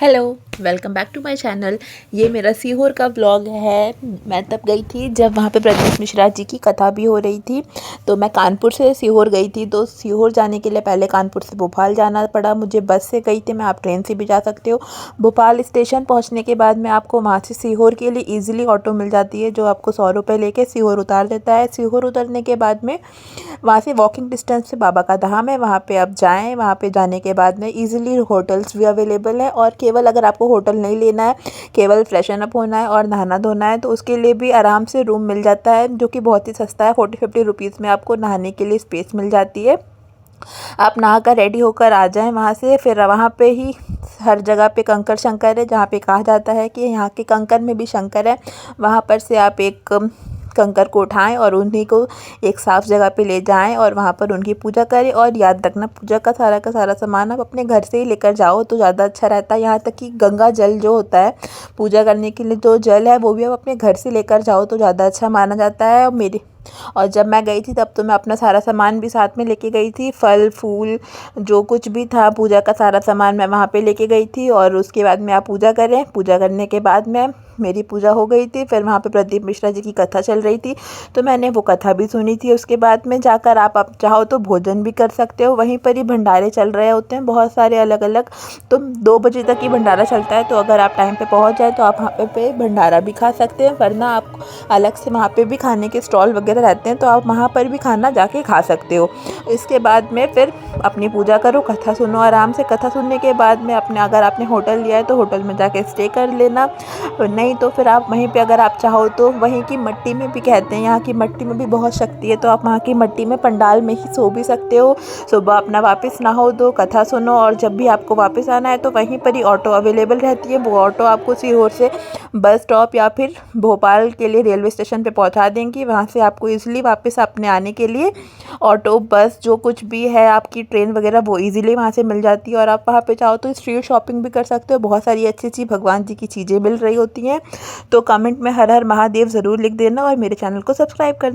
Hello, welcome back to my channel. ये मेरा सीहोर का व्लॉग है। मैं तब गई थी जब वहाँ पे प्रदीप मिश्रा जी की कथा भी हो रही थी। तो मैं कानपुर से सीहोर गई थी। तो सीहोर जाने के लिए पहले कानपुर से भोपाल जाना पड़ा। मुझे बस से गई थी मैं, आप ट्रेन से भी जा सकते हो। भोपाल स्टेशन पहुँचने के बाद में आपको वहाँ से सीहोर के लिए ईज़िली ऑटो मिल जाती है, जो आपको 100 रुपये लेके सीहोर उतार देता है। सीहोर उतरने के बाद में वहाँ से वॉकिंग डिस्टेंस पे बाबा का धाम है, वहाँ पे आप जाएँ। वहाँ पे जाने के बाद में ईज़िली होटल्स भी अवेलेबल है, और केवल अगर आपको होटल नहीं लेना है, केवल फ्रेशन अप होना है और नहाना धोना है, तो उसके लिए भी आराम से रूम मिल जाता है, जो कि बहुत ही सस्ता है। 40-50 रुपीज़ में आपको नहाने के लिए स्पेस मिल जाती है। आप नहा कर रेडी होकर आ जाएँ वहाँ से। फिर वहाँ पे ही हर जगह पे कंकर शंकर है, जहाँ पे कहा जाता है कि यहाँ के कंकर में भी शंकर है। वहाँ पर से आप एक कंकर को उठाएं और उन्हीं को एक साफ़ जगह पे ले जाएं और वहाँ पर उनकी पूजा करें। और याद रखना, पूजा का सारा सामान आप अपने घर से ही लेकर जाओ तो ज़्यादा अच्छा रहता है। यहाँ तक कि गंगा जल जो होता है पूजा करने के लिए, जो जल है वो भी आप अपने घर से लेकर जाओ तो ज़्यादा अच्छा माना जाता है। और जब मैं गई थी तब तो मैं अपना सारा सामान भी साथ में लेके गई थी। फल फूल जो कुछ भी था, पूजा का सारा सामान मैं वहाँ पे लेके गई थी। और उसके बाद में आप पूजा करें। पूजा करने के बाद में मेरी पूजा हो गई थी। फिर वहाँ पे प्रदीप मिश्रा जी की कथा चल रही थी, तो मैंने वो कथा भी सुनी थी। उसके बाद में जाकर आप चाहो तो भोजन भी कर सकते हो। वहीं पर ही भंडारे चल रहे होते हैं बहुत सारे अलग अलग। तो 2 बजे तक ही भंडारा चलता है, तो अगर आप टाइम पे पहुँच जाए तो आप वहाँ पे भंडारा भी खा सकते हैं। वरना आप अलग से वहाँ पे भी खाने के स्टॉल वगैरह रहते हैं, तो आप वहाँ पर भी खाना जाके खा सकते हो। इसके बाद में फिर अपनी पूजा करो, कथा सुनो आराम से। कथा सुनने के बाद में अगर आपने होटल लिया है तो होटल में जाके स्टे कर लेना, नहीं तो फिर आप वहीं पे अगर आप चाहो तो वहीं की मट्टी में भी, कहते हैं यहाँ की मट्टी में भी बहुत शक्ति है, तो आप वहाँ की मट्टी में पंडाल में ही सो भी सकते हो। सुबह अपना वापस नहाओ धो कथा सुनो, और जब भी आपको वापस आना है तो वहीं पर ही ऑटो अवेलेबल रहती है। वो ऑटो आपको सीहोर से बस स्टॉप या फिर भोपाल के लिए रेलवे स्टेशन पे पहुंचा देंगी। वहां से आपको इजीली वापस अपने आने के लिए ऑटो बस जो कुछ भी है आपकी ट्रेन वगैरह वो इजीली वहां से मिल जाती है। और आप वहां पे चाहो तो स्ट्रीट शॉपिंग भी कर सकते हो। बहुत सारी अच्छी अच्छी भगवान जी की चीज़ें मिल रही होती हैं। तो कमेंट में हर हर महादेव ज़रूर लिख देना और मेरे चैनल को सब्सक्राइब करना।